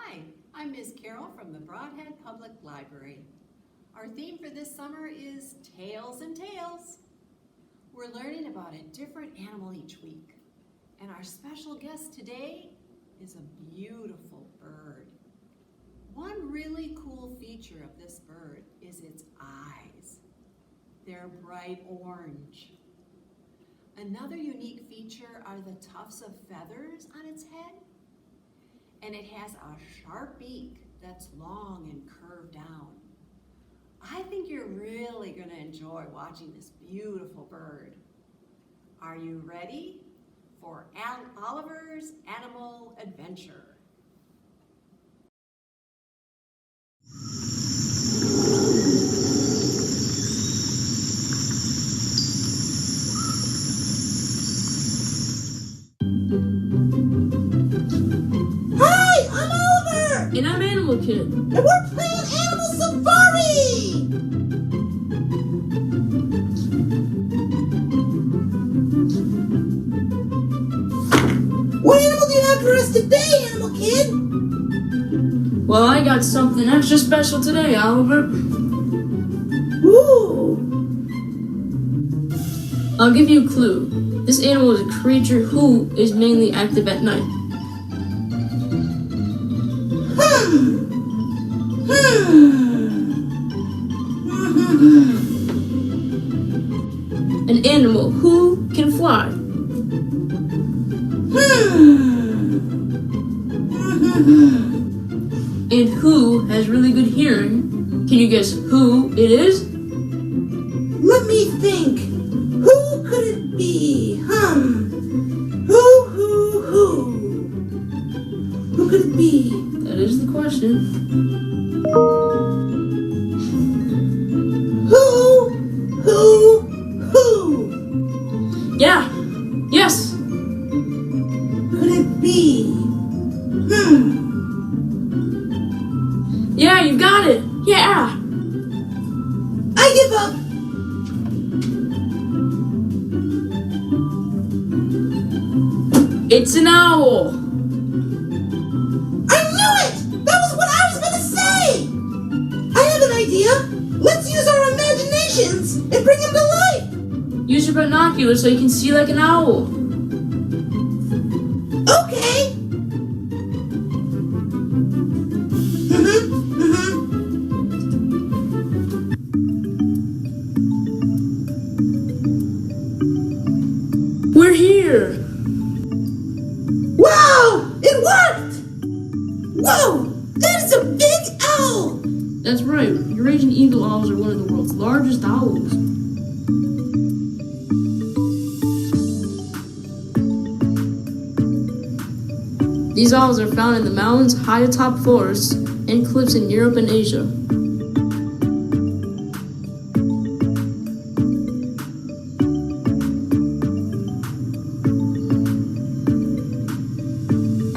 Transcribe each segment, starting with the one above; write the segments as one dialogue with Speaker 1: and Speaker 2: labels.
Speaker 1: Hi, I'm Ms. Carol from the Brodhead Public Library. Our theme for this summer is Tales and Tales. We're learning about a different animal each week, and our special guest today is a beautiful bird. One really cool feature of this bird is its eyes. They're bright orange. Another unique feature are the tufts of feathers on its head. And it has a sharp beak that's long and curved down. I think you're really going to enjoy watching this beautiful bird. Are you ready for Oliver's Animal Adventure?
Speaker 2: And I'm Animal Kid.
Speaker 3: And we're playing Animal Safari! What animal do you have for us today, Animal Kid?
Speaker 2: Well, I got something extra special today, Oliver.
Speaker 3: Ooh!
Speaker 2: I'll give you a clue. This animal is a creature who is mainly active at night. An animal who can fly. And who has really good hearing. Can you guess who it is?
Speaker 3: Let me think. Who could it be? Who? Who could it be?
Speaker 2: That is the question.
Speaker 3: Who?
Speaker 2: Yeah. Yes.
Speaker 3: Could it be?
Speaker 2: Yeah, you got it. Yeah.
Speaker 3: I give up.
Speaker 2: It's an owl.
Speaker 3: I knew it! That was what I was gonna say! I have an idea. Let's use our imaginations and bring them to life.
Speaker 2: Use your binoculars so you can see like an owl.
Speaker 3: Okay.
Speaker 2: We're here.
Speaker 3: Wow! It worked! Whoa! That is a big owl!
Speaker 2: That's right. Eurasian eagle owls are one of the world's largest owls. These owls are found in the mountains, high atop forests, and cliffs in Europe and Asia.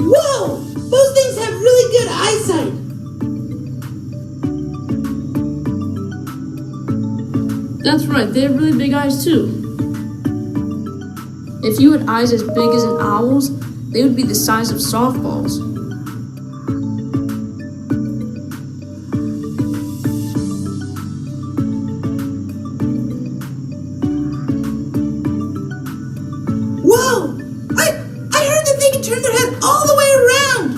Speaker 3: Whoa! Those things have really good eyesight.
Speaker 2: That's right, they have really big eyes too. If you had eyes as big as an owl's, they would be the size of softballs.
Speaker 3: Whoa! I heard that they can turn their head all the way around.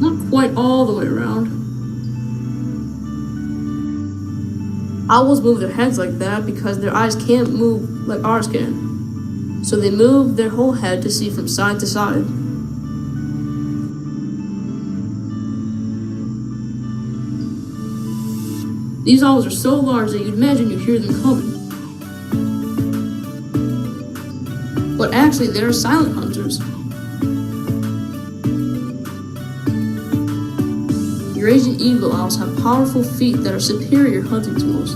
Speaker 2: Not quite all the way around. Owls move their heads like that because their eyes can't move like ours can. So they move their whole head to see from side to side. These owls are so large that you'd imagine you hear them coming. But actually, they're silent hunters. Eurasian eagle owls have powerful feet that are superior hunting tools.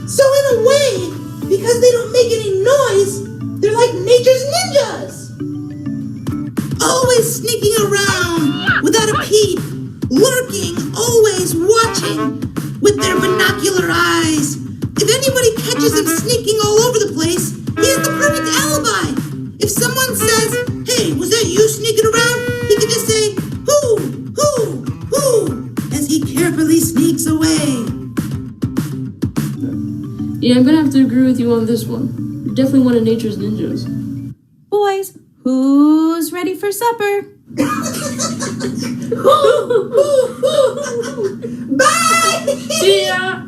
Speaker 3: So in a way, because they don't make any noise, they're like nature's ninjas. Always sneaking around without a peep, lurking, always watching. watching with their binocular eyes. If anybody catches him sneaking all over the place, he has the perfect alibi. If someone says, "Hey, was that you sneaking around?" he can just say, whoo, as he carefully sneaks away.
Speaker 2: Yeah, I'm gonna have to agree with you on this one. You're definitely one of nature's ninjas.
Speaker 4: Boys, who's ready for supper?
Speaker 3: Bye!
Speaker 2: See ya!